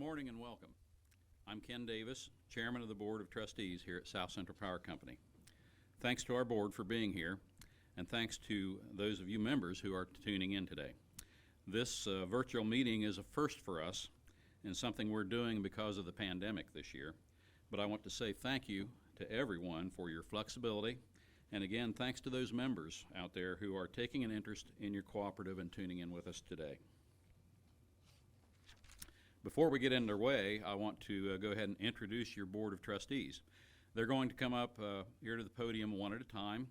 morning and welcome. I'm Ken Davis, Chairman of the Board of Trustees here at South Central Power Company. Thanks to our board for being here, and thanks to those of you members who are tuning in today. This virtual meeting is a first for us and something we're doing because of the pandemic this year. But I want to say thank you to everyone for your flexibility, and again, thanks to those members out there who are taking an interest in your cooperative and tuning in with us today. Before we get underway, I want to go ahead and introduce your Board of Trustees. They're going to come up here to the podium one at a time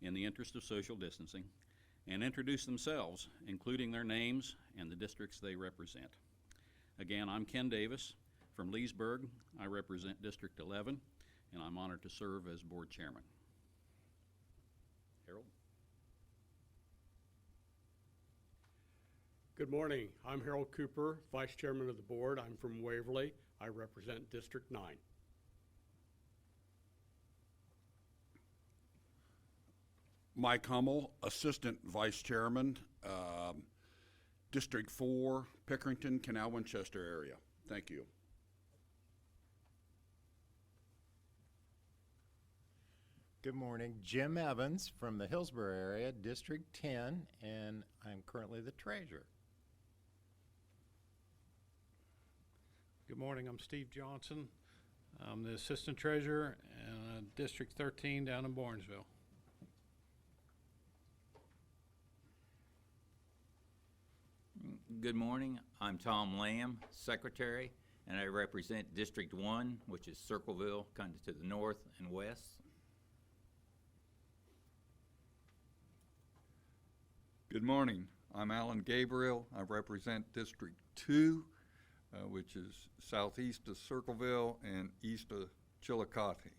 in the interest of social distancing and introduce themselves, including their names and the districts they represent. Again, I'm Ken Davis from Leesburg. I represent District 11, and I'm honored to serve as Board Chairman. Harold? Good morning. I'm Harold Cooper, Vice Chairman of the Board. I'm from Waverly. I represent District 9. Mike Hummel, Assistant Vice Chairman, District 4, Pickerington, Canal Winchester area. Thank you. Good morning. Jim Evans from the Hillsborough area, District 10, and I'm currently the treasurer. Good morning. I'm Steve Johnson. I'm the assistant treasurer in District 13 down in Barnesville. Good morning. I'm Tom Lamb, secretary, and I represent District 1, which is Circleville, kind of to the north and west. Good morning. I'm Alan Gabriel. I represent District 2, which is southeast of Circleville and east of Chillicothe.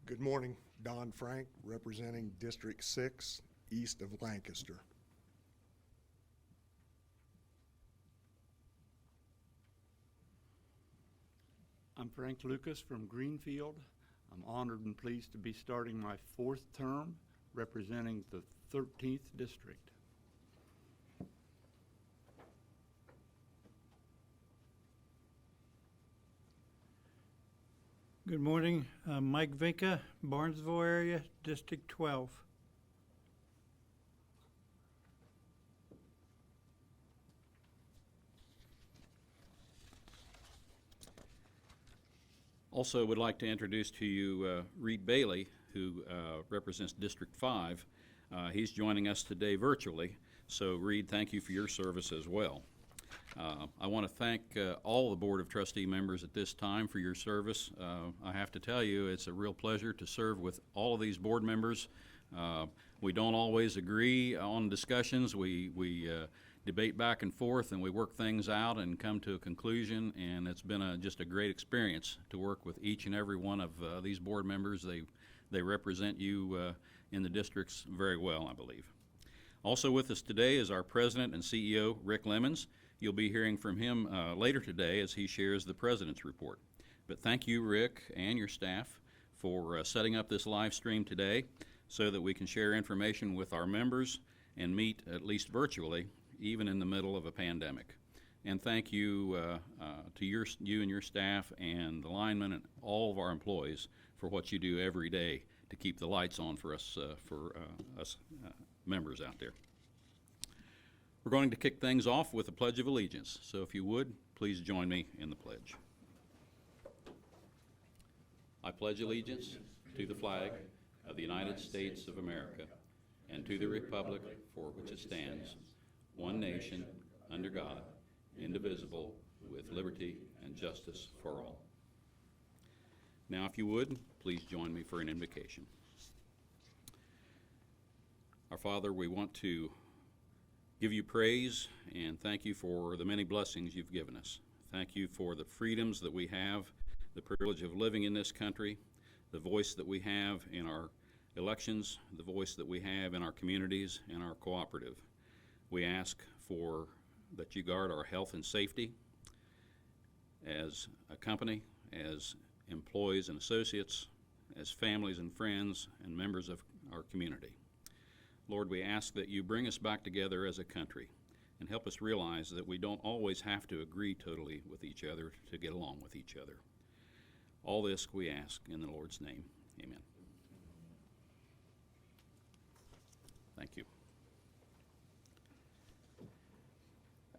Good morning. Don Frank, representing District 6, east of Lancaster. I'm Frank Lucas from Greenfield. I'm honored and pleased to be starting my 4th term representing the 13th District. Good morning. Mike Vinca, Barnesville area, District 12. Also would like to introduce to you Reed Bailey, who represents District 5. He's joining us today virtually. So Reed, thank you for your service as well. I want to thank all the Board of Trustee members at this time for your service. I have to tell you, it's a real pleasure to serve with all of these board members. We don't always agree on discussions. We debate back and forth, and we work things out and come to a conclusion, and it's been just a great experience to work with each and every one of these board members. They represent you in the districts very well, I believe. Also with us today is our President and CEO, Rick Lemons. You'll be hearing from him later today as he shares the President's report. But thank you, Rick, and your staff for setting up this live stream today so that we can share information with our members and meet, at least virtually, even in the middle of a pandemic. And thank you to you and your staff and the linemen and all of our employees for what you do every day to keep the lights on for us members out there. We're going to kick things off with the Pledge of Allegiance. So if you would, please join me in the pledge. I pledge allegiance to the flag of the United States of America and to the republic for which it stands, one nation, under God, indivisible, with liberty and justice for all. Now, if you would, please join me for an invocation. Our Father, we want to give you praise and thank you for the many blessings you've given us. Thank you for the freedoms that we have, the privilege of living in this country, the voice that we have in our elections, the voice that we have in our communities and our cooperative. We ask for that you guard our health and safety as a company, as employees and associates, as families and friends and members of our community. Lord, we ask that you bring us back together as a country and help us realize that we don't always have to agree totally with each other to get along with each other. All this we ask in the Lord's name. Amen. Thank you.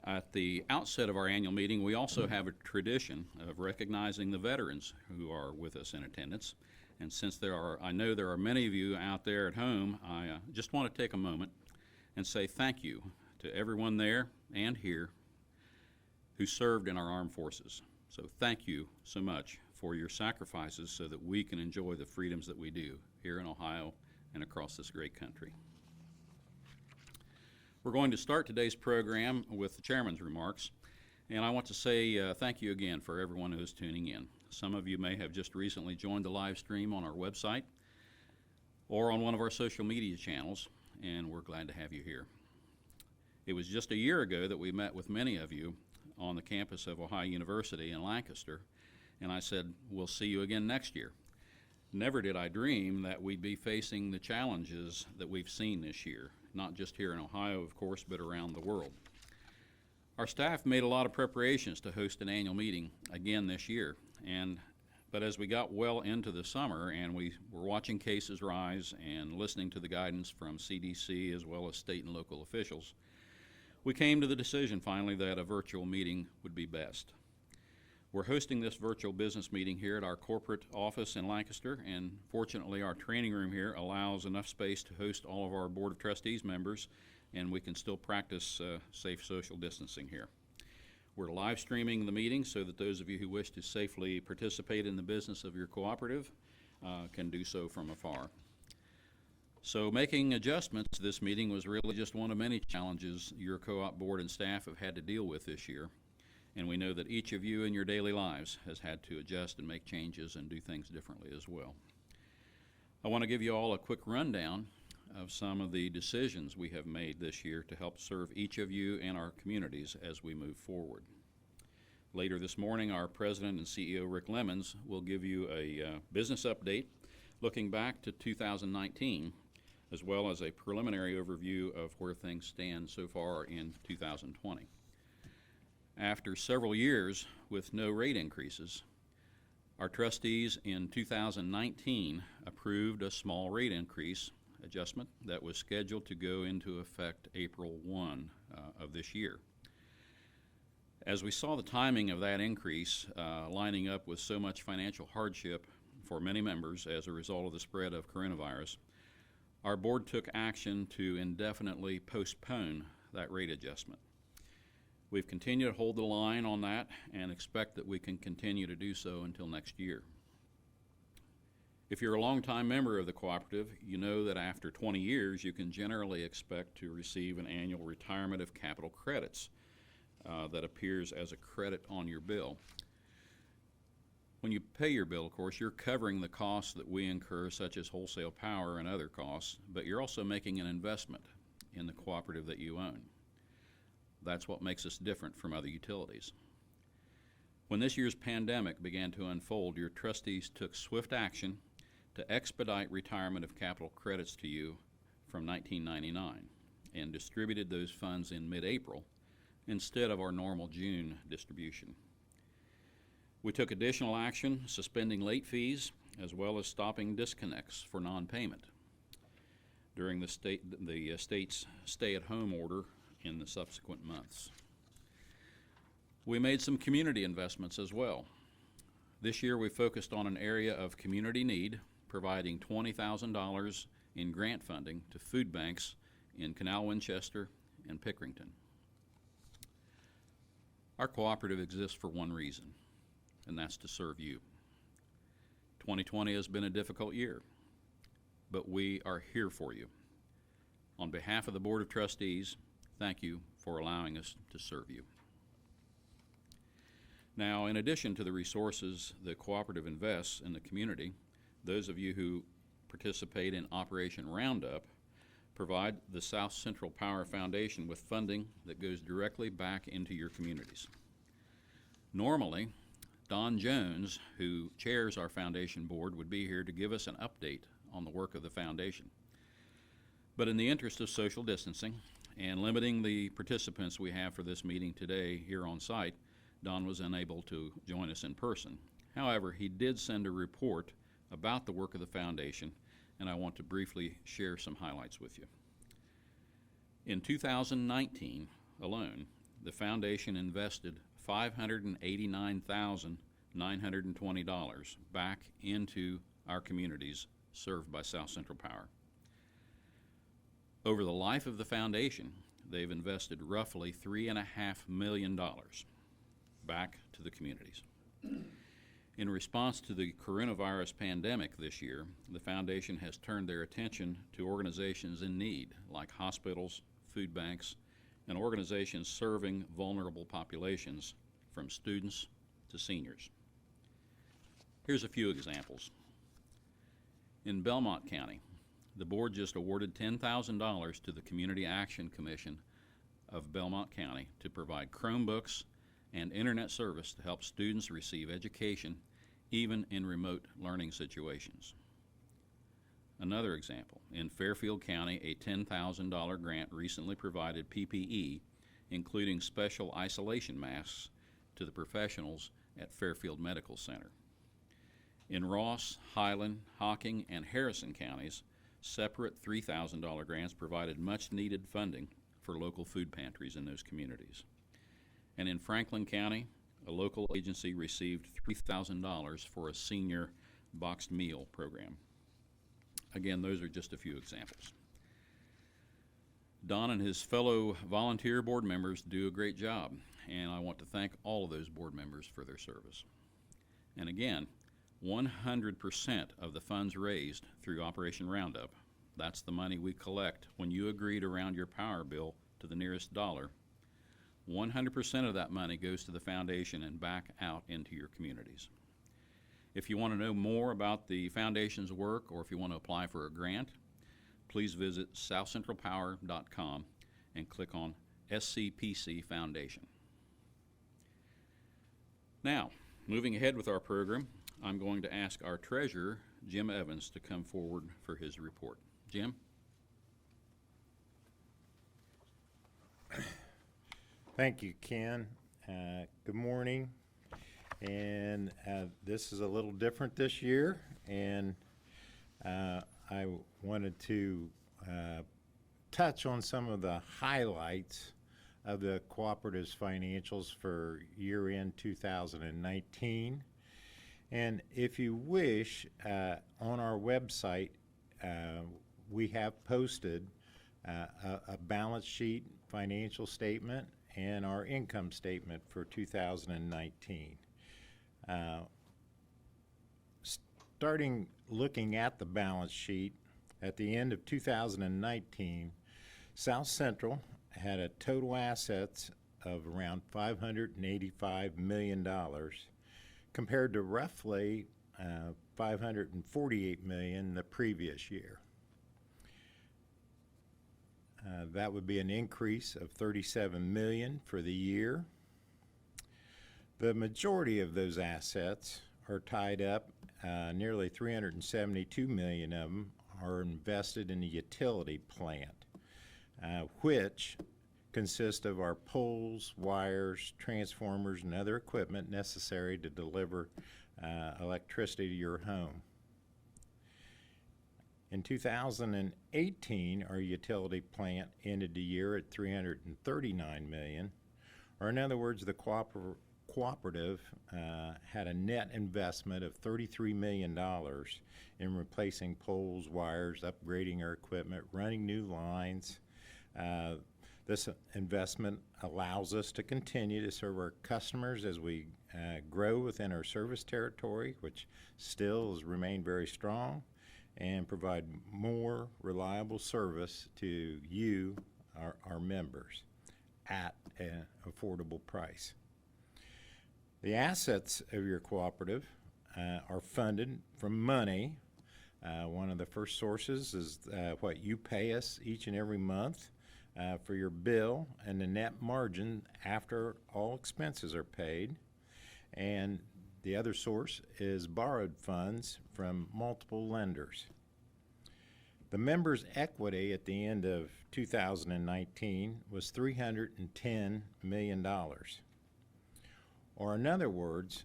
At the outset of our annual meeting, we also have a tradition of recognizing the veterans who are with us in attendance. And since I know there are many of you out there at home, I just want to take a moment and say thank you to everyone there and here who served in our armed forces. So thank you so much for your sacrifices so that we can enjoy the freedoms that we do here in Ohio and across this great country. We're going to start today's program with the chairman's remarks, and I want to say thank you again for everyone who is tuning in. Some of you may have just recently joined the live stream on our website or on one of our social media channels, and we're glad to have you here. It was just a year ago that we met with many of you on the campus of Ohio University in Lancaster, and I said, we'll see you again next year. Never did I dream that we'd be facing the challenges that we've seen this year, not just here in Ohio, of course, but around the world. Our staff made a lot of preparations to host an annual meeting again this year, but as we got well into the summer and we were watching cases rise and listening to the guidance from CDC as well as state and local officials, we came to the decision finally that a virtual meeting would be best. We're hosting this virtual business meeting here at our corporate office in Lancaster, and fortunately our training room here allows enough space to host all of our Board of Trustees members, and we can still practice safe social distancing here. We're live streaming the meeting so that those of you who wish to safely participate in the business of your cooperative can do so from afar. So making adjustments to this meeting was really just one of many challenges your co-op board and staff have had to deal with this year. And we know that each of you in your daily lives has had to adjust and make changes and do things differently as well. I want to give you all a quick rundown of some of the decisions we have made this year to help serve each of you and our communities as we move forward. Later this morning, our President and CEO, Rick Lemons, will give you a business update looking back to 2019, as well as a preliminary overview of where things stand so far in 2020. After several years with no rate increases, our trustees in 2019 approved a small rate increase adjustment that was scheduled to go into effect April 1 of this year. As we saw the timing of that increase lining up with so much financial hardship for many members as a result of the spread of coronavirus, our board took action to indefinitely postpone that rate adjustment. We've continued to hold the line on that and expect that we can continue to do so until next year. If you're a longtime member of the cooperative, you know that after 20 years, you can generally expect to receive an annual retirement of capital credits that appears as a credit on your bill. When you pay your bill, of course, you're covering the costs that we incur, such as wholesale power and other costs, but you're also making an investment in the cooperative that you own. That's what makes us different from other utilities. When this year's pandemic began to unfold, your trustees took swift action to expedite retirement of capital credits to you from 1999 and distributed those funds in mid-April instead of our normal June distribution. We took additional action suspending late fees as well as stopping disconnects for non-payment during the state's stay-at-home order in the subsequent months. We made some community investments as well. This year we focused on an area of community need, providing $20,000 in grant funding to food banks in Canal Winchester and Pickerington. Our cooperative exists for one reason, and that's to serve you. 2020 has been a difficult year, but we are here for you. On behalf of the Board of Trustees, thank you for allowing us to serve you. Now, in addition to the resources the cooperative invests in the community, those of you who participate in Operation Roundup provide the South Central Power Foundation with funding that goes directly back into your communities. Normally, Don Jones, who chairs our foundation board, would be here to give us an update on the work of the foundation. But in the interest of social distancing and limiting the participants we have for this meeting today here on site, Don was unable to join us in person. However, he did send a report about the work of the foundation, and I want to briefly share some highlights with you. In 2019 alone, the foundation invested $589,920 back into our communities served by South Central Power. Over the life of the foundation, they've invested roughly $3.5 million back to the communities. In response to the coronavirus pandemic this year, the foundation has turned their attention to organizations in need, like hospitals, food banks, and organizations serving vulnerable populations, from students to seniors. Here's a few examples. In Belmont County, the board just awarded $10,000 to the Community Action Commission of Belmont County to provide Chromebooks and internet service to help students receive education even in remote learning situations. Another example, in Fairfield County, a $10,000 grant recently provided PPE, including special isolation masks, to the professionals at Fairfield Medical Center. In Ross, Highland, Hocking, and Harrison counties, separate $3,000 grants provided much-needed funding for local food pantries in those communities. And in Franklin County, a local agency received $3,000 for a senior boxed meal program. Again, those are just a few examples. Don and his fellow volunteer board members do a great job, and I want to thank all of those board members for their service. And again, 100% of the funds raised through Operation Roundup, that's the money we collect when you agree to round your power bill to the nearest dollar, 100% of that money goes to the foundation and back out into your communities. If you want to know more about the foundation's work, or if you want to apply for a grant, please visit southcentralpower.com and click on SCPC Foundation. Now, moving ahead with our program, I'm going to ask our treasurer, Jim Evans, to come forward for his report. Jim? Thank you, Ken. Good morning. And this is a little different this year, and I wanted to touch on some of the highlights of the Cooperative's financials for year-end 2019. And if you wish, on our website, we have posted a balance sheet, financial statement, and our income statement for 2019. Starting looking at the balance sheet, at the end of 2019, South Central had a total assets of around $585 million, compared to roughly $548 million the previous year. That would be an increase of $37 million for the year. The majority of those assets are tied up. Nearly $372 million of them are invested in the utility plant, which consists of our poles, wires, transformers, and other equipment necessary to deliver electricity to your home. In 2018, our utility plant ended the year at $339 million, or in other words, the Cooperative had a net investment of $33 million in replacing poles, wires, upgrading our equipment, running new lines. This investment allows us to continue to serve our customers as we grow within our service territory, which still has remained very strong, and provide more reliable service to you, our members, at an affordable price. The assets of your cooperative are funded from money. One of the first sources is what you pay us each and every month for your bill, and the net margin after all expenses are paid. And the other source is borrowed funds from multiple lenders. The members' equity at the end of 2019 was $310 million. Or in other words,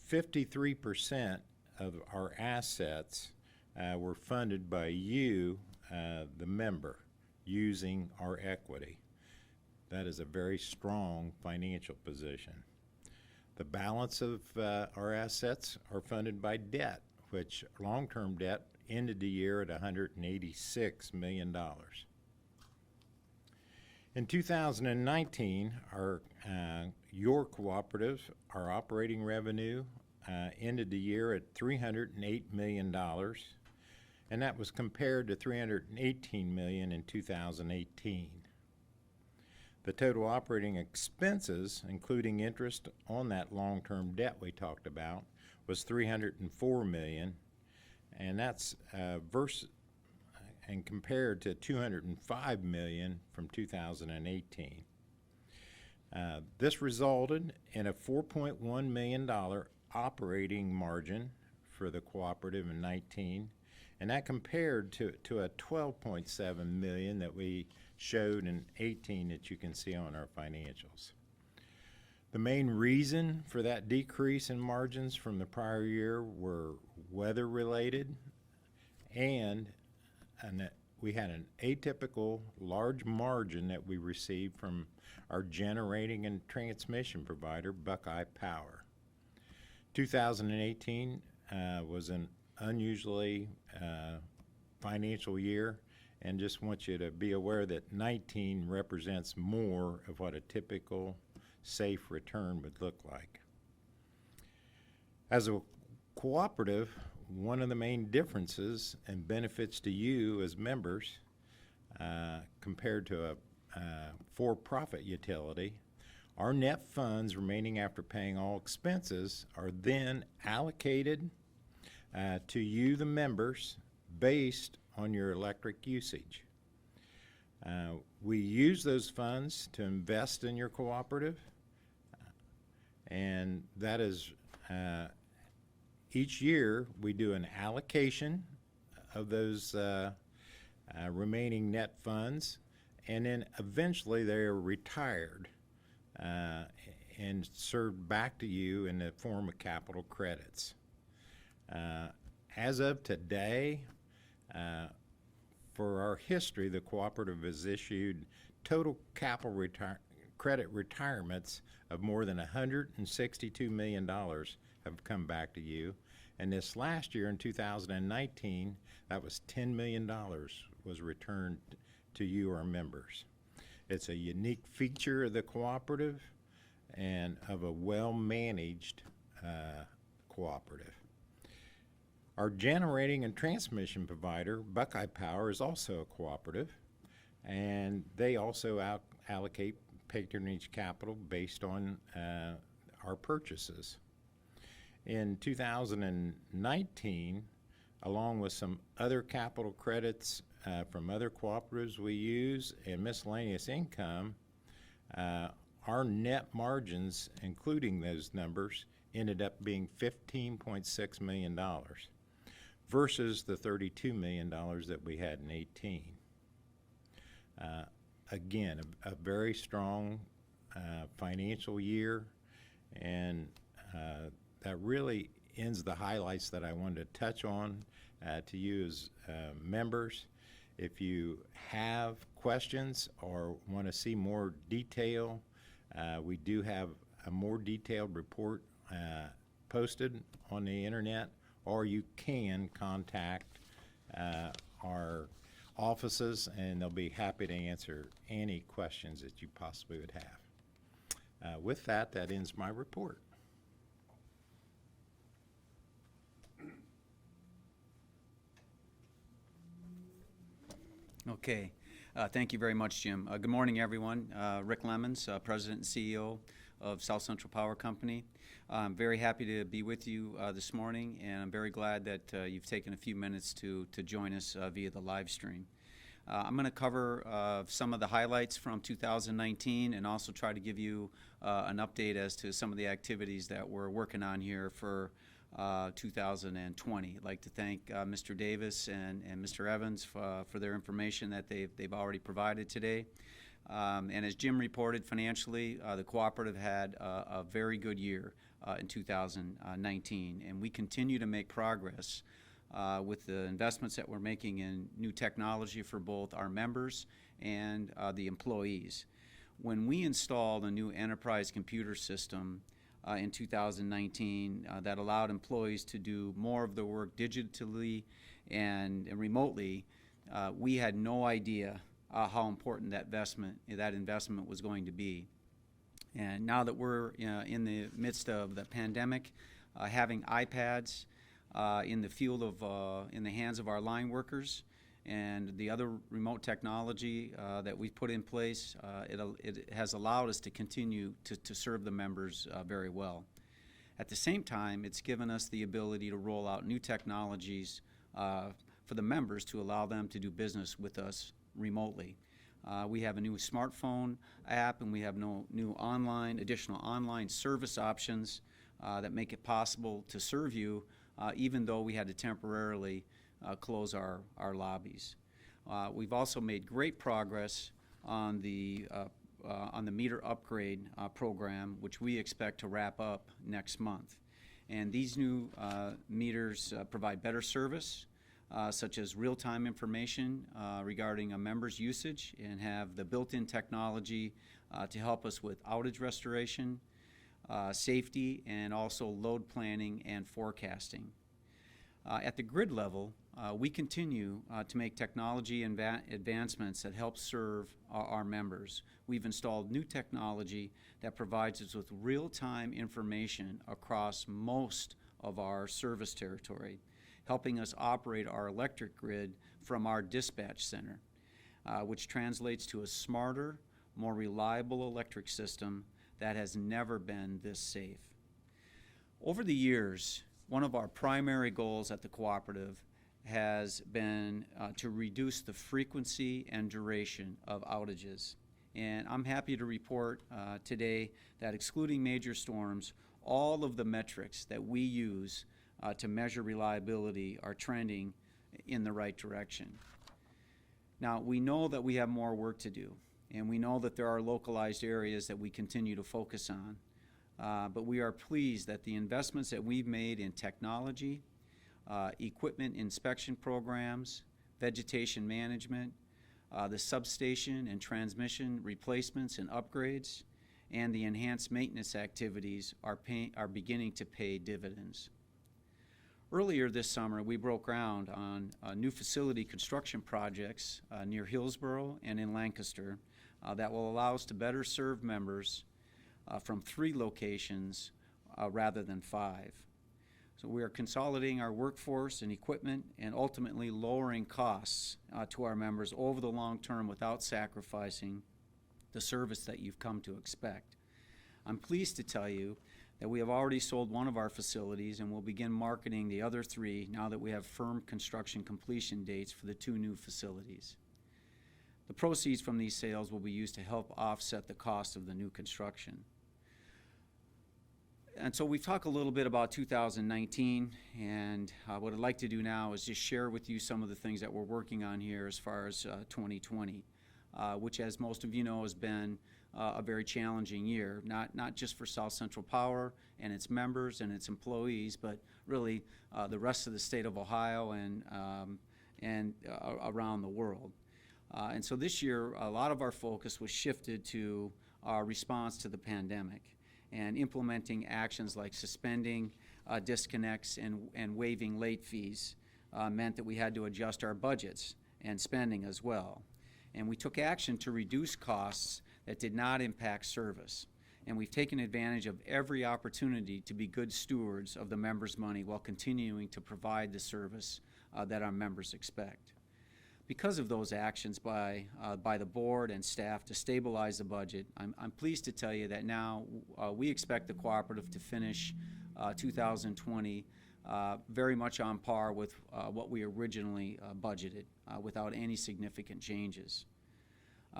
53% of our assets were funded by you, the member, using our equity. That is a very strong financial position. The balance of our assets are funded by debt, which long-term debt ended the year at $186 million. In 2019, your cooperative, our operating revenue, ended the year at $308 million, and that was compared to $318 million in 2018. The total operating expenses, including interest on that long-term debt we talked about, was $304 million, and that's and compared to $205 million from 2018. This resulted in a $4.1 million operating margin for the cooperative in 19, and that compared to a $12.7 million that we showed in 18 that you can see on our financials. The main reason for that decrease in margins from the prior year were weather-related, and we had an atypical large margin that we received from our generating and transmission provider, Buckeye Power. 2018 was an unusually financial year, and just want you to be aware that 19 represents more of what a typical safe return would look like. As a cooperative, one of the main differences and benefits to you as members compared to a for-profit utility, our net funds remaining after paying all expenses are then allocated to you, the members, based on your electric usage. We use those funds to invest in your cooperative, and that is each year we do an allocation of those remaining net funds, and then eventually they are retired and served back to you in the form of capital credits. As of today, for our history, the cooperative has issued total capital credit retirements of more than $162 million have come back to you. And this last year in 2019, that was $10 million was returned to you, our members. It's a unique feature of the cooperative and of a well-managed cooperative. Our generating and transmission provider, Buckeye Power, is also a cooperative, and they also allocate patronage capital based on our purchases. In 2019, along with some other capital credits from other cooperatives we use and miscellaneous income, our net margins, including those numbers, ended up being $15.6 million. Versus the $32 million that we had in 18. Again, a very strong financial year, and that really ends the highlights that I wanted to touch on to you as members. If you have questions or want to see more detail, we do have a more detailed report posted on the internet, or you can contact our offices, and they'll be happy to answer any questions that you possibly would have. With that, that ends my report. Okay. Thank you very much, Jim. Good morning, everyone. Rick Lemons, President and CEO of South Central Power Company. I'm very happy to be with you this morning, and I'm very glad that you've taken a few minutes to join us via the live stream. I'm going to cover some of the highlights from 2019 and also try to give you an update as to some of the activities that we're working on here for 2020. I'd like to thank Mr. Davis and Mr. Evans for their information that they've already provided today. And as Jim reported financially, the Cooperative had a very good year in 2019, and we continue to make progress with the investments that we're making in new technology for both our members and the employees. When we installed a new enterprise computer system in 2019 that allowed employees to do more of the work digitally and remotely, we had no idea how important that investment was going to be. And now that we're in the midst of the pandemic, having iPads in the field of in the hands of our line workers and the other remote technology that we've put in place, it has allowed us to continue to serve the members very well. At the same time, it's given us the ability to roll out new technologies for the members to allow them to do business with us remotely. We have a new smartphone app, and we have new additional online service options that make it possible to serve you even though we had to temporarily close our lobbies. We've also made great progress on the meter upgrade program, which we expect to wrap up next month. And these new meters provide better service, such as real-time information regarding a member's usage, and have the built-in technology to help us with outage restoration, safety, and also load planning and forecasting. At the grid level, we continue to make technology advancements that help serve our members. We've installed new technology that provides us with real-time information across most of our service territory, helping us operate our electric grid from our dispatch center, which translates to a smarter, more reliable electric system that has never been this safe. Over the years, one of our primary goals at the Cooperative has been to reduce the frequency and duration of outages. And I'm happy to report today that, excluding major storms, all of the metrics that we use to measure reliability are trending in the right direction. Now, we know that we have more work to do, and we know that there are localized areas that we continue to focus on. But we are pleased that the investments that we've made in technology, equipment inspection programs, vegetation management, the substation and transmission replacements and upgrades, and the enhanced maintenance activities are beginning to pay dividends. Earlier this summer, we broke ground on new facility construction projects near Hillsborough and in Lancaster that will allow us to better serve members from 3 locations rather than 5. So we are consolidating our workforce and equipment and ultimately lowering costs to our members over the long term without sacrificing the service that you've come to expect. I'm pleased to tell you that we have already sold one of our facilities and will begin marketing the other 3 now that we have firm construction completion dates for the 2 new facilities. The proceeds from these sales will be used to help offset the cost of the new construction. And so we've talked a little bit about 2019, and what I'd like to do now is just share with you some of the things that we're working on here as far as 2020, which, as most of you know, has been a very challenging year, not just for South Central Power and its members and its employees, but really the rest of the state of Ohio and around the world. And so this year, a lot of our focus was shifted to our response to the pandemic and implementing actions like suspending disconnects and waiving late fees meant that we had to adjust our budgets and spending as well. And we took action to reduce costs that did not impact service. And we've taken advantage of every opportunity to be good stewards of the members' money while continuing to provide the service that our members expect. Because of those actions by the board and staff to stabilize the budget, I'm pleased to tell you that now we expect the Cooperative to finish 2020 very much on par with what we originally budgeted without any significant changes.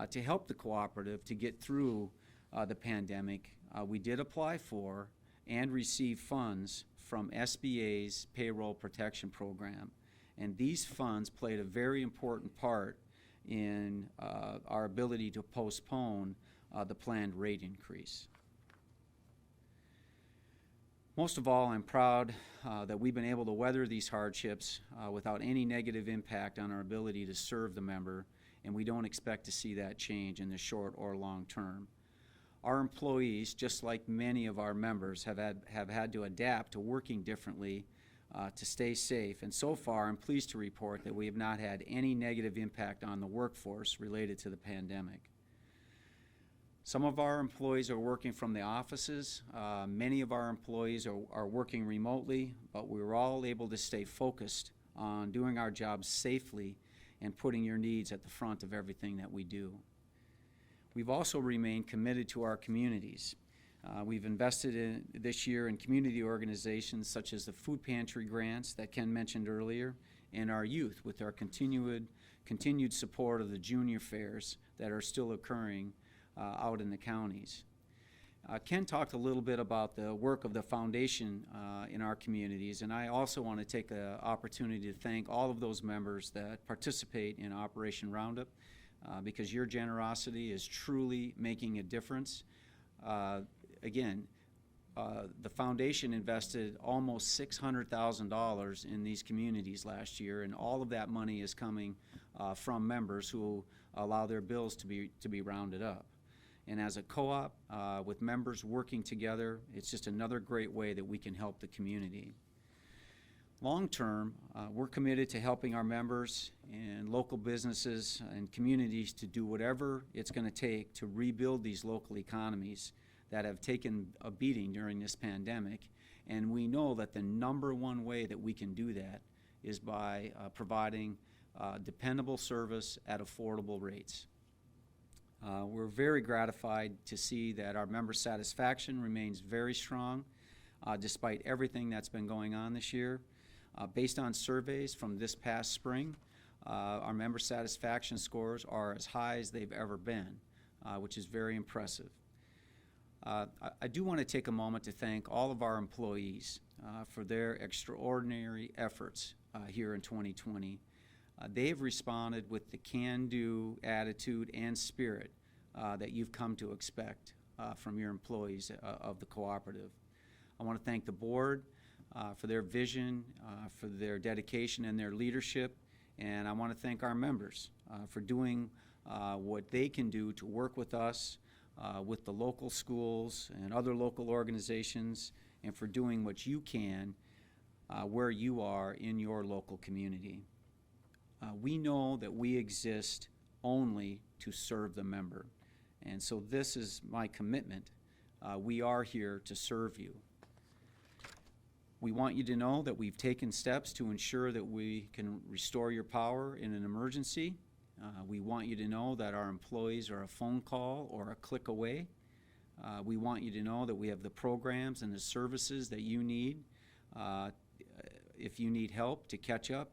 To help the Cooperative to get through the pandemic, we did apply for and receive funds from SBA's payroll protection program. And these funds played a very important part in our ability to postpone the planned rate increase. Most of all, I'm proud that we've been able to weather these hardships without any negative impact on our ability to serve the member, and we don't expect to see that change in the short or long term. Our employees, just like many of our members, have had to adapt to working differently to stay safe, and so far I'm pleased to report that we have not had any negative impact on the workforce related to the pandemic. Some of our employees are working from the offices. Many of our employees are working remotely, but we were all able to stay focused on doing our jobs safely and putting your needs at the front of everything that we do. We've also remained committed to our communities. We've invested this year in community organizations such as the food pantry grants that Ken mentioned earlier, and our youth with our continued support of the junior fairs that are still occurring out in the counties. Ken talked a little bit about the work of the foundation in our communities, and I also want to take the opportunity to thank all of those members that participate in Operation Roundup because your generosity is truly making a difference. Again, the foundation invested almost $600,000 in these communities last year, and all of that money is coming from members who allow their bills to be rounded up. And as a co-op, with members working together, it's just another great way that we can help the community. Long term, we're committed to helping our members and local businesses and communities to do whatever it's going to take to rebuild these local economies that have taken a beating during this pandemic. And we know that the number one way that we can do that is by providing dependable service at affordable rates. We're very gratified to see that our member satisfaction remains very strong despite everything that's been going on this year. Based on surveys from this past spring, our member satisfaction scores are as high as they've ever been, which is very impressive. I do want to take a moment to thank all of our employees for their extraordinary efforts here in 2020. They've responded with the can-do attitude and spirit that you've come to expect from your employees of the Cooperative. I want to thank the board for their vision, for their dedication and their leadership, and I want to thank our members for doing what they can do to work with us, with the local schools and other local organizations, and for doing what you can where you are in your local community. We know that we exist only to serve the member, and so this is my commitment. We are here to serve you. We want you to know that we've taken steps to ensure that we can restore your power in an emergency. We want you to know that our employees are a phone call or a click away. We want you to know that we have the programs and the services that you need if you need help to catch up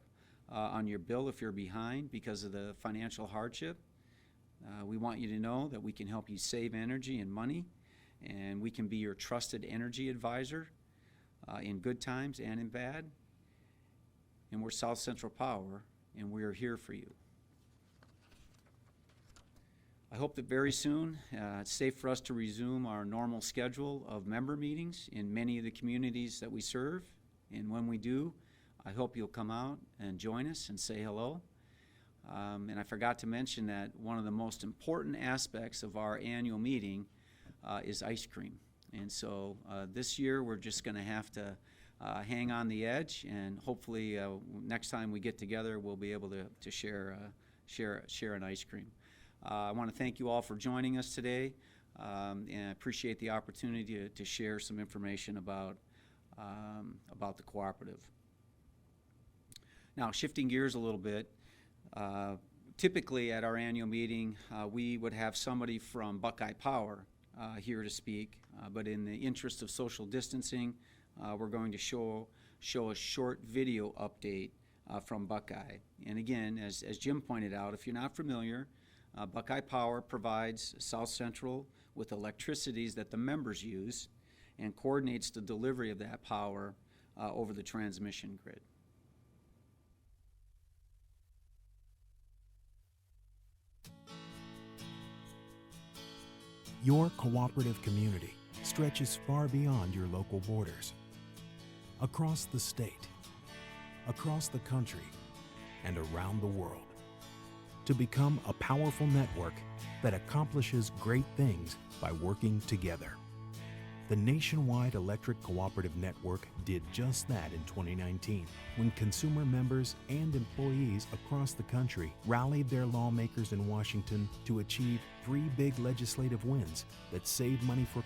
on your bill if you're behind because of the financial hardship. We want you to know that we can help you save energy and money, and we can be your trusted energy advisor in good times and in bad. And we're South Central Power, and we are here for you. I hope that very soon it's safe for us to resume our normal schedule of member meetings in many of the communities that we serve. And when we do, I hope you'll come out and join us and say hello. And I forgot to mention that one of the most important aspects of our annual meeting is ice cream. And so this year we're just going to have to hang on the edge, and hopefully next time we get together we'll be able to share an ice cream. I want to thank you all for joining us today, and I appreciate the opportunity to share some information about the Cooperative. Now, shifting gears a little bit, typically at our annual meeting we would have somebody from Buckeye Power here to speak, but in the interest of social distancing, we're going to show a short video update from Buckeye. And again, as Jim pointed out, if you're not familiar, Buckeye Power provides South Central with electricities that the members use and coordinates the delivery of that power over the transmission grid. Your cooperative community stretches far beyond your local borders. Across the state, across the country, and around the world. To become a powerful network that accomplishes great things by working together. The nationwide electric cooperative network did just that in 2019, when consumer members and employees across the country rallied their lawmakers in Washington to achieve 3 big legislative wins that saved money for.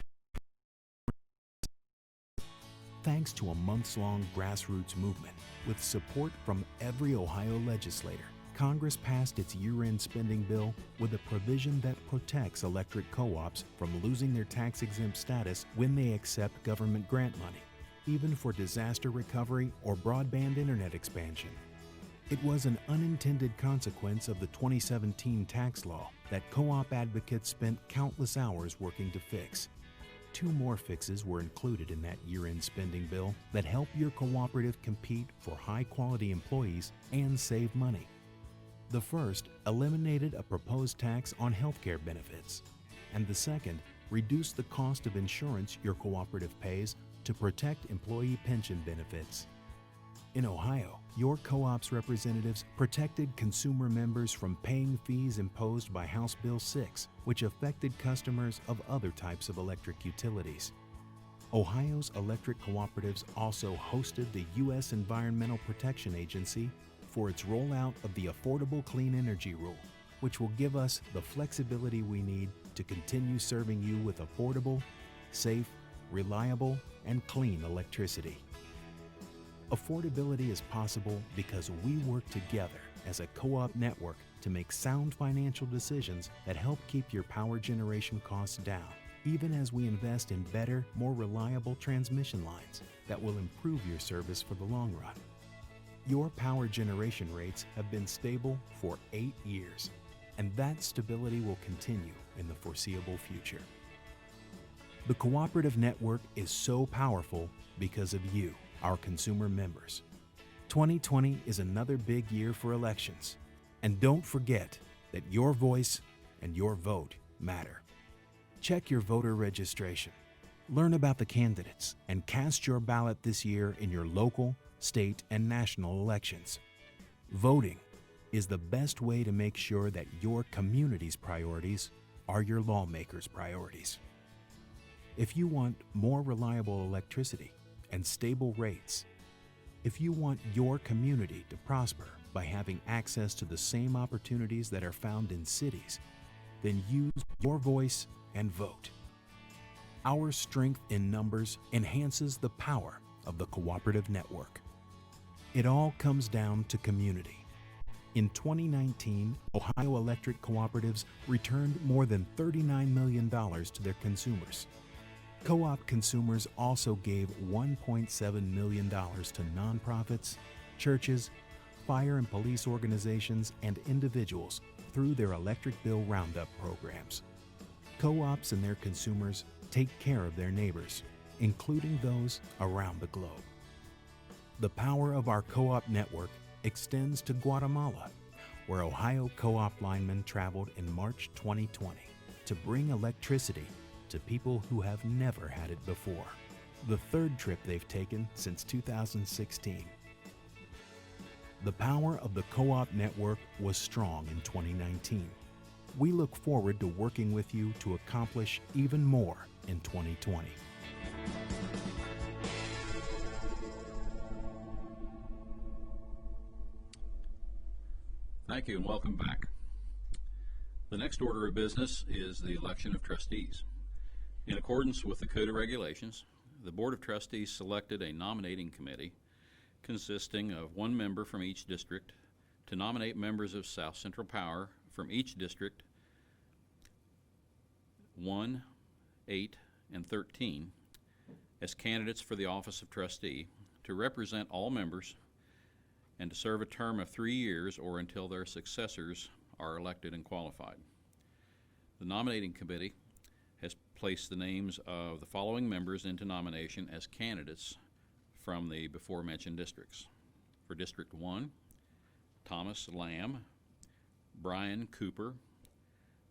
Thanks to a months-long grassroots movement with support from every Ohio legislator, Congress passed its year-end spending bill with a provision that protects electric co-ops from losing their tax-exempt status when they accept government grant money, even for disaster recovery or broadband internet expansion. It was an unintended consequence of the 2017 tax law that co-op advocates spent countless hours working to fix. 2 more fixes were included in that year-end spending bill that help your cooperative compete for high-quality employees and save money. The first eliminated a proposed tax on healthcare benefits, and the second reduced the cost of insurance your cooperative pays to protect employee pension benefits. In Ohio, your co-op's representatives protected consumer members from paying fees imposed by House Bill 6, which affected customers of other types of electric utilities. Ohio's electric cooperatives also hosted the U.S. Environmental Protection Agency for its rollout of the Affordable Clean Energy Rule, which will give us the flexibility we need to continue serving you with affordable, safe, reliable, and clean electricity. Affordability is possible because we work together as a co-op network to make sound financial decisions that help keep your power generation costs down, even as we invest in better, more reliable transmission lines that will improve your service for the long run. Your power generation rates have been stable for 8 years, and that stability will continue in the foreseeable future. The cooperative network is so powerful because of you, our consumer members. 2020 is another big year for elections, and don't forget that your voice and your vote matter. Check your voter registration, learn about the candidates, and cast your ballot this year in your local, state, and national elections. Voting is the best way to make sure that your community's priorities are your lawmakers' priorities. If you want more reliable electricity and stable rates, if you want your community to prosper by having access to the same opportunities that are found in cities, then use your voice and vote. Our strength in numbers enhances the power of the cooperative network. It all comes down to community. In 2019, Ohio electric cooperatives returned more than $39 million to their consumers. Co-op consumers also gave $1.7 million to nonprofits, churches, fire and police organizations, and individuals through their electric bill roundup programs. Co-ops and their consumers take care of their neighbors, including those around the globe. The power of our co-op network extends to Guatemala, where Ohio co-op linemen traveled in March 2020 to bring electricity to people who have never had it before. The 3rd trip they've taken since 2016. The power of the co-op network was strong in 2019. We look forward to working with you to accomplish even more in 2020. Thank you and welcome back. The next order of business is the election of trustees. In accordance with the Code of Regulations, the Board of Trustees selected a nominating committee consisting of 1 member from each district to nominate members of South Central Power from each district 1, 8, and 13 as candidates for the office of trustee to represent all members and to serve a term of 3 years or until their successors are elected and qualified. The nominating committee has placed the names of the following members into nomination as candidates from the before-mentioned districts. For District 1, Thomas Lamb, Brian Cooper,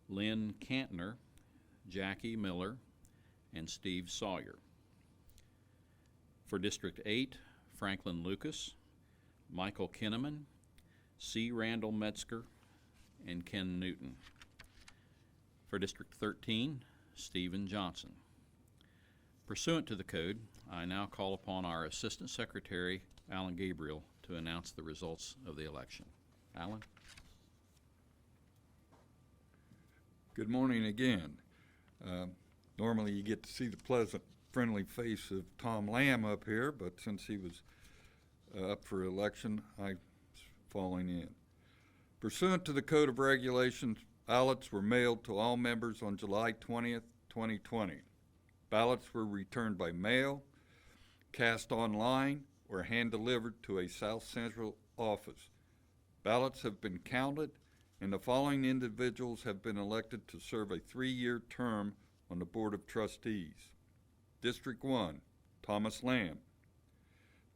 Lynn Cantner, Jackie Miller, and Steve Sawyer. For District 8, Franklin Lucas, Michael Kinnaman, C. Randall Metzger, and Ken Newton. For District 13, Stephen Johnson. Pursuant to the code, I now call upon our Assistant Secretary, Alan Gabriel, to announce the results of the election. Alan? Good morning again. Normally you get to see the pleasant, friendly face of Tom Lamb up here, but since he was up for election, I'm falling in. Pursuant to the Code of Regulations, ballots were mailed to all members on July 20th, 2020. Ballots were returned by mail, cast online, or hand-delivered to a South Central office. Ballots have been counted, and the following individuals have been elected to serve a 3-year term on the Board of Trustees. District 1, Thomas Lamb.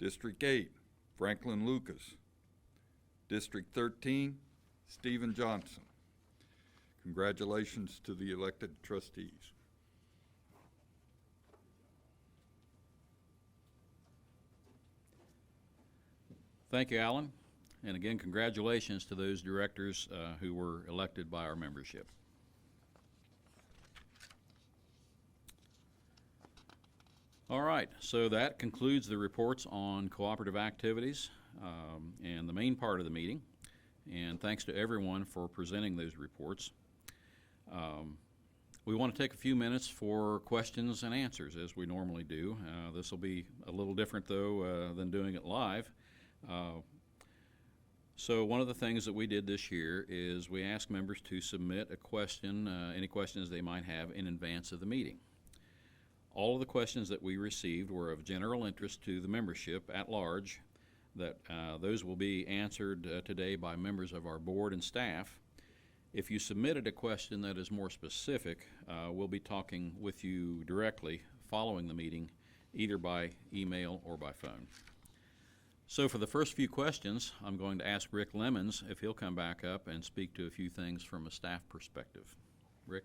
District 8, Franklin Lucas. District 13, Stephen Johnson. Congratulations to the elected trustees. Thank you, Alan. And again, congratulations to those directors who were elected by our membership. All right, so that concludes the reports on cooperative activities and the main part of the meeting. And thanks to everyone for presenting those reports. We want to take a few minutes for questions and answers, as we normally do. This will be a little different, though, than doing it live. So one of the things that we did this year is we asked members to submit a question, any questions they might have in advance of the meeting. All of the questions that we received were of general interest to the membership at large. Those will be answered today by members of our board and staff. If you submitted a question that is more specific, we'll be talking with you directly following the meeting, either by email or by phone. So for the first few questions, I'm going to ask Rick Lemons if he'll come back up and speak to a few things from a staff perspective. Rick?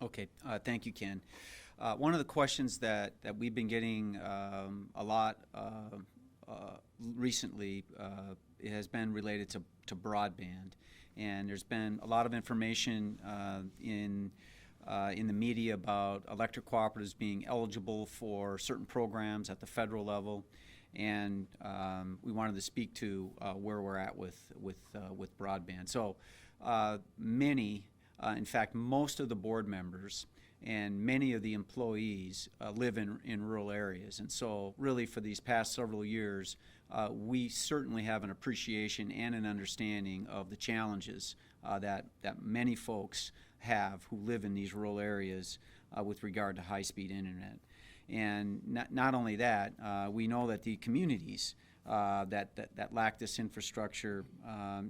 Okay, thank you, Ken. One of the questions that we've been getting a lot recently has been related to broadband. And there's been a lot of information in the media about electric cooperatives being eligible for certain programs at the federal level, and we wanted to speak to where we're at with broadband. So many, in fact, most of the board members and many of the employees live in rural areas, and so really for these past several years, we certainly have an appreciation and an understanding of the challenges that many folks have who live in these rural areas with regard to high-speed internet. And not only that, we know that the communities that lack this infrastructure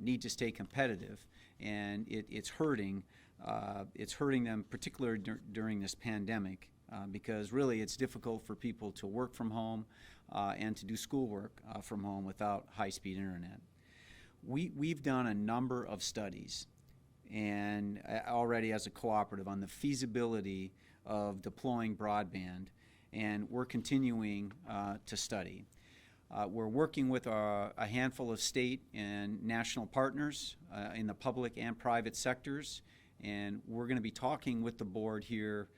need to stay competitive, and it's hurting them, particularly during this pandemic, because really it's difficult for people to work from home and to do schoolwork from home without high-speed internet. We've done a number of studies and already as a cooperative on the feasibility of deploying broadband, and we're continuing to study. We're working with a handful of state and national partners in the public and private sectors, and we're going to be talking with the board here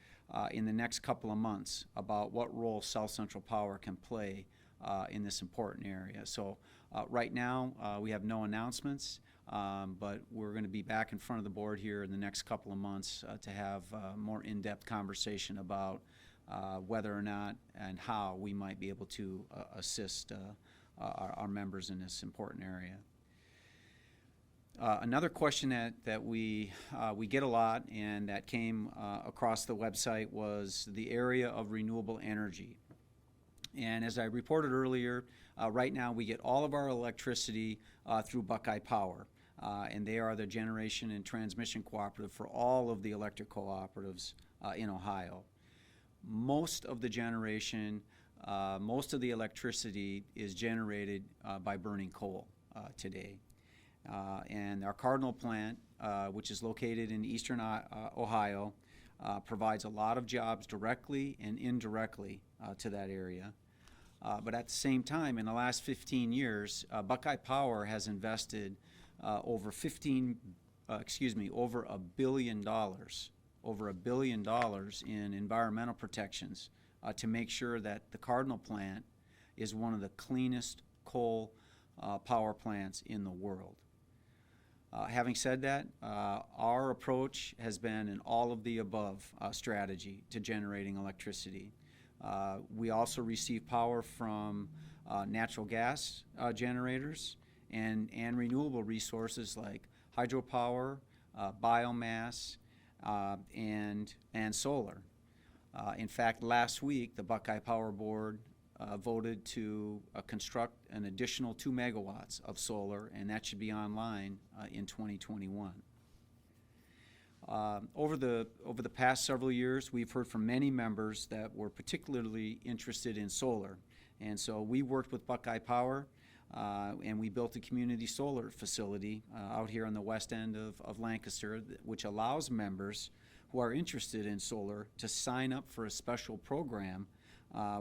in the next couple of months about what role South Central Power can play in this important area. So right now we have no announcements, but we're going to be back in front of the board here in the next couple of months to have more in-depth conversation about whether or not and how we might be able to assist our members in this important area. Another question that we get a lot and that came across the website was the area of renewable energy. And as I reported earlier, right now we get all of our electricity through Buckeye Power, and they are the generation and transmission cooperative for all of the electric cooperatives in Ohio. most of the generation, most of the electricity is generated by burning coal today. And our Cardinal plant, which is located in eastern Ohio, provides a lot of jobs directly and indirectly to that area. But at the same time, in the last 15 years, Buckeye Power has invested over $1 billion, over $1 billion in environmental protections to make sure that the Cardinal plant is one of the cleanest coal power plants in the world. Having said that, our approach has been an all-of-the-above strategy to generating electricity. We also receive power from natural gas generators and renewable resources like hydropower, biomass, and solar. In fact, last week, the Buckeye Power Board voted to construct an additional 2 megawatts of solar, and that should be online in 2021. Over the past several years, we've heard from many members that were particularly interested in solar, and so we worked with Buckeye Power, and we built a community solar facility out here on the west end of Lancaster, which allows members who are interested in solar to sign up for a special program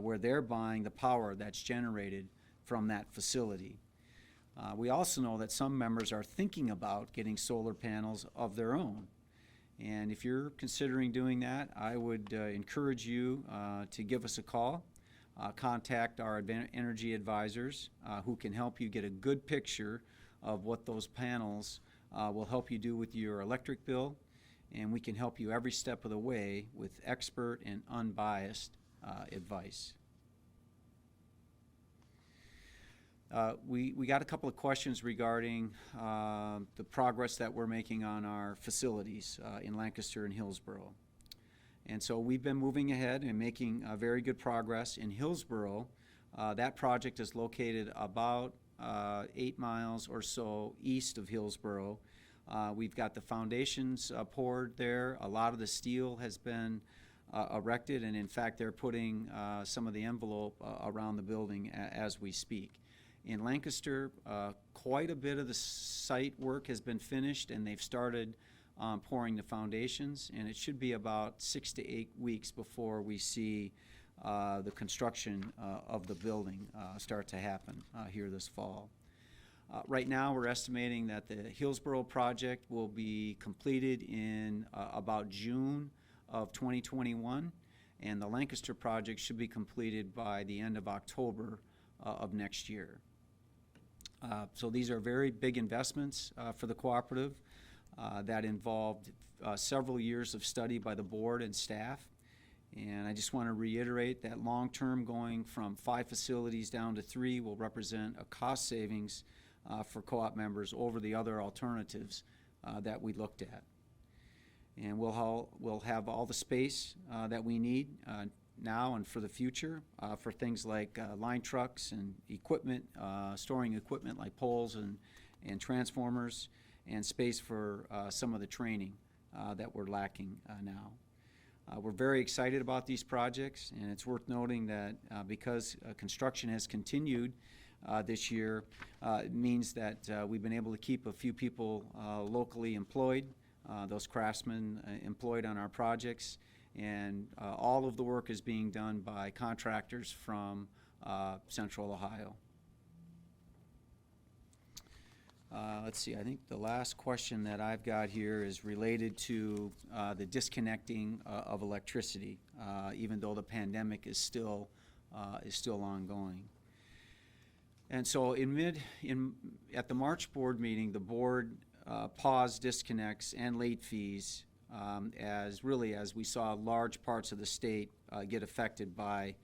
where they're buying the power that's generated from that facility. We also know that some members are thinking about getting solar panels of their own. And if you're considering doing that, I would encourage you to give us a call. Contact our energy advisors who can help you get a good picture of what those panels will help you do with your electric bill, and we can help you every step of the way with expert and unbiased advice. We got a couple of questions regarding the progress that we're making on our facilities in Lancaster and Hillsborough. And so we've been moving ahead and making very good progress. In Hillsborough, that project is located about 8 miles or so east of Hillsborough. We've got the foundations poured there. A lot of the steel has been erected, and in fact they're putting some of the envelope around the building as we speak. In Lancaster, quite a bit of the site work has been finished, and they've started pouring the foundations, and it should be about 6 to 8 weeks before we see the construction of the building start to happen here this fall. Right now, we're estimating that the Hillsborough project will be completed in about June of 2021, and the Lancaster project should be completed by the end of October of next year. So these are very big investments for the cooperative that involved several years of study by the board and staff. And I just want to reiterate that long-term, going from 5 facilities down to 3 will represent a cost savings for co-op members over the other alternatives that we looked at. And we'll have all the space that we need now and for the future for things like line trucks and equipment, storing equipment like poles and transformers, and space for some of the training that we're lacking now. We're very excited about these projects, and it's worth noting that because construction has continued this year, it means that we've been able to keep a few people locally employed, those craftsmen employed on our projects, and all of the work is being done by contractors from Central Ohio. Let's see, I think the last question that I've got here is related to the disconnecting of electricity, even though the pandemic is still ongoing. And so at the March board meeting, the board paused disconnects and late fees as we saw large parts of the state get affected by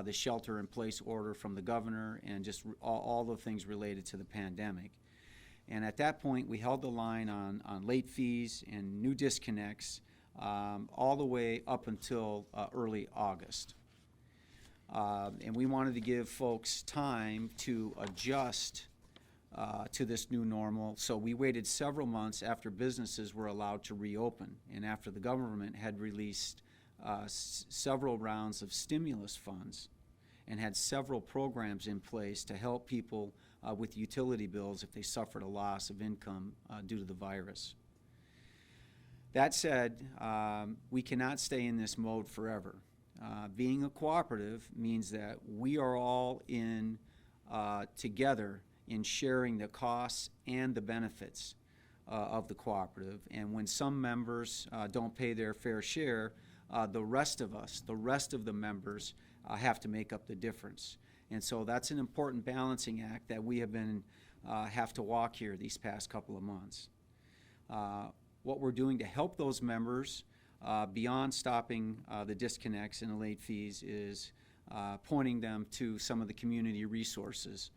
the shelter-in-place order from the governor and just all the things related to the pandemic. And at that point, we held the line on late fees and new disconnects all the way up until early August. And we wanted to give folks time to adjust to this new normal, so we waited several months after businesses were allowed to reopen and after the government had released several rounds of stimulus funds and had several programs in place to help people with utility bills if they suffered a loss of income due to the virus. That said, we cannot stay in this mode forever. Being a cooperative means that we are all in together in sharing the costs and the benefits of the cooperative. And when some members don't pay their fair share, the rest of us, the rest of the members, have to make up the difference. And so that's an important balancing act that we have to walk here these past couple of months. What we're doing to help those members beyond stopping the disconnects and the late fees is pointing them to some of the community resources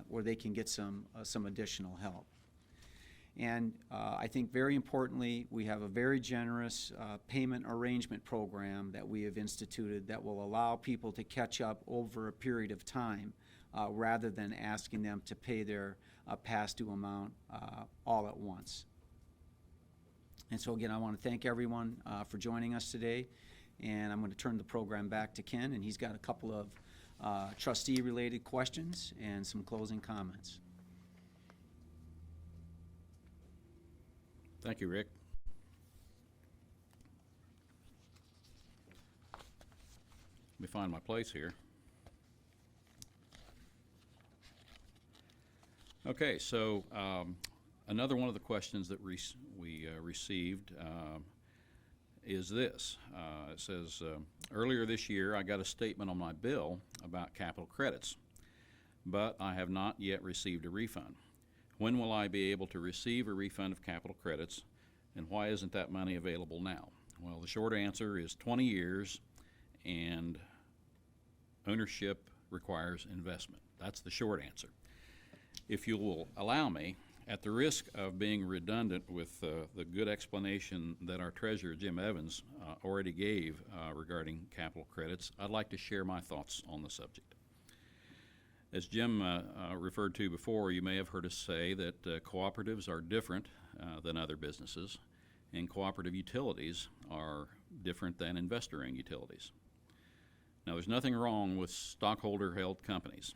where they can get some additional help. And I think very importantly, we have a very generous payment arrangement program that we have instituted that will allow people to catch up over a period of time rather than asking them to pay their past due amount all at once. And so again, I want to thank everyone for joining us today, and I'm going to turn the program back to Ken, and he's got a couple of trustee-related questions and some closing comments. Thank you, Rick. Let me find my place here. Okay, so another one of the questions that we received is this. It says, earlier this year I got a statement on my bill about capital credits, but I have not yet received a refund. When will I be able to receive a refund of capital credits, and why isn't that money available now? Well, the short answer is 20 years, and ownership requires investment. That's the short answer. If you will allow me, at the risk of being redundant with the good explanation that our treasurer, Jim Evans, already gave regarding capital credits, I'd like to share my thoughts on the subject. As Jim referred to before, you may have heard us say that cooperatives are different than other businesses, and cooperative utilities are different than investor-owned utilities. Now, there's nothing wrong with stockholder-held companies.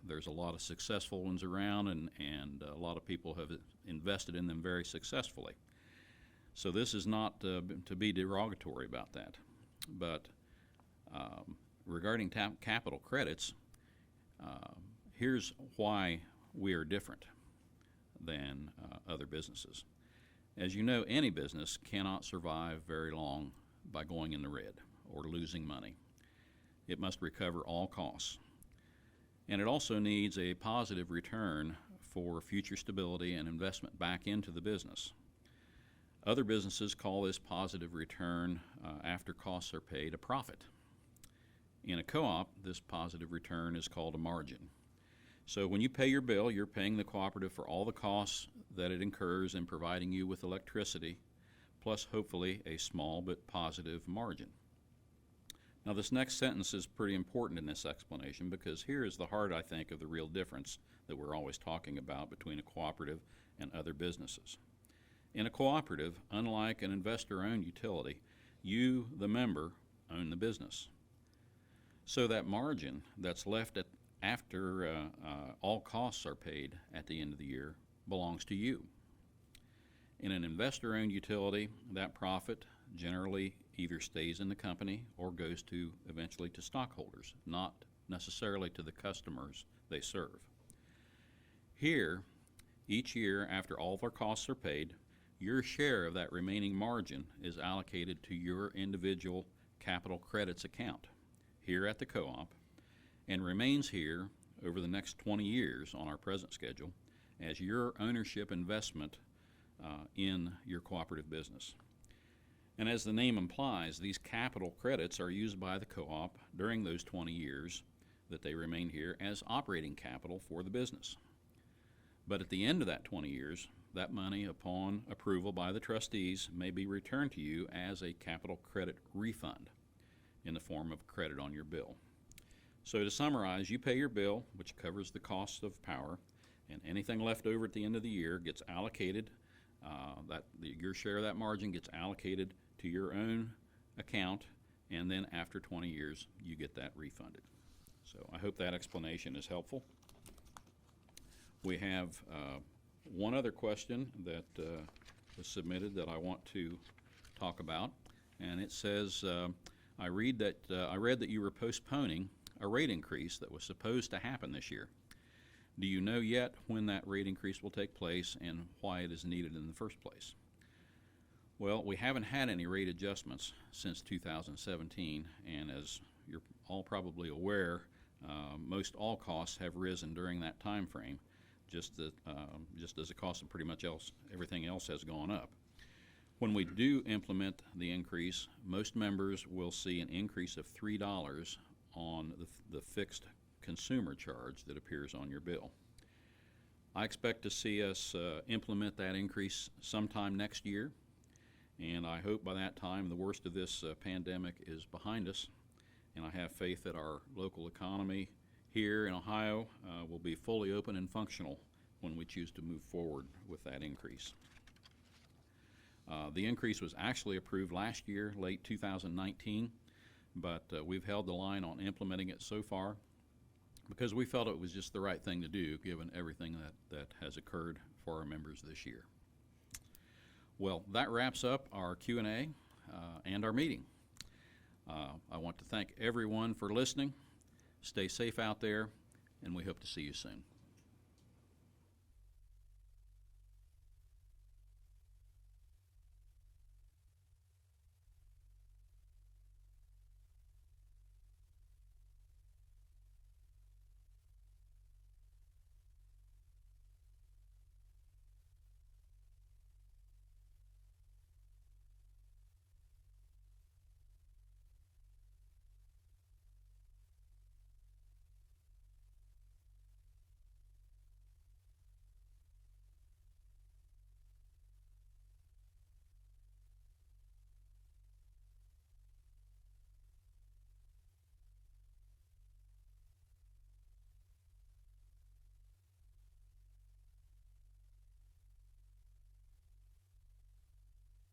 There's a lot of successful ones around, and a lot of people have invested in them very successfully. So this is not to be derogatory about that. But regarding capital credits, here's why we are different than other businesses. As you know, any business cannot survive very long by going in the red or losing money. It must recover all costs. And it also needs a positive return for future stability and investment back into the business. Other businesses call this positive return after costs are paid a profit. In a co-op, this positive return is called a margin. So when you pay your bill, you're paying the cooperative for all the costs that it incurs in providing you with electricity, plus hopefully a small but positive margin. Now, this next sentence is pretty important in this explanation because here is the heart, I think, of the real difference that we're always talking about between a cooperative and other businesses. In a cooperative, unlike an investor-owned utility, you, the member, own the business. So that margin that's left after all costs are paid at the end of the year belongs to you. In an investor-owned utility, that profit generally either stays in the company or goes eventually to stockholders, not necessarily to the customers they serve. Here, each year after all of our costs are paid, your share of that remaining margin is allocated to your individual capital credits account here at the co-op and remains here over the next 20 years on our present schedule as your ownership investment in your cooperative business. And as the name implies, these capital credits are used by the co-op during those 20 years that they remain here as operating capital for the business. But at the end of that 20 years, that money, upon approval by the trustees, may be returned to you as a capital credit refund in the form of credit on your bill. So to summarize, you pay your bill, which covers the cost of power, and anything left over at the end of the year gets allocated, your share of that margin gets allocated to your own account, and then after 20 years, you get that refunded. So I hope that explanation is helpful. We have one other question that was submitted that I want to talk about, and it says, I read that you were postponing a rate increase that was supposed to happen this year. Do you know yet when that rate increase will take place and why it is needed in the first place? Well, we haven't had any rate adjustments since 2017, and as you're all probably aware, most all costs have risen during that time frame, just as the cost of pretty much everything else has gone up. When we do implement the increase, most members will see an increase of $3 on the fixed consumer charge that appears on your bill. I expect to see us implement that increase sometime next year, and I hope by that time the worst of this pandemic is behind us, and I have faith that our local economy here in Ohio will be fully open and functional when we choose to move forward with that increase. The increase was actually approved last year, late 2019, but we've held the line on implementing it so far because we felt it was just the right thing to do given everything that has occurred for our members this year. Well, that wraps up our Q&A and our meeting. I want to thank everyone for listening. Stay safe out there, and we hope to see you soon.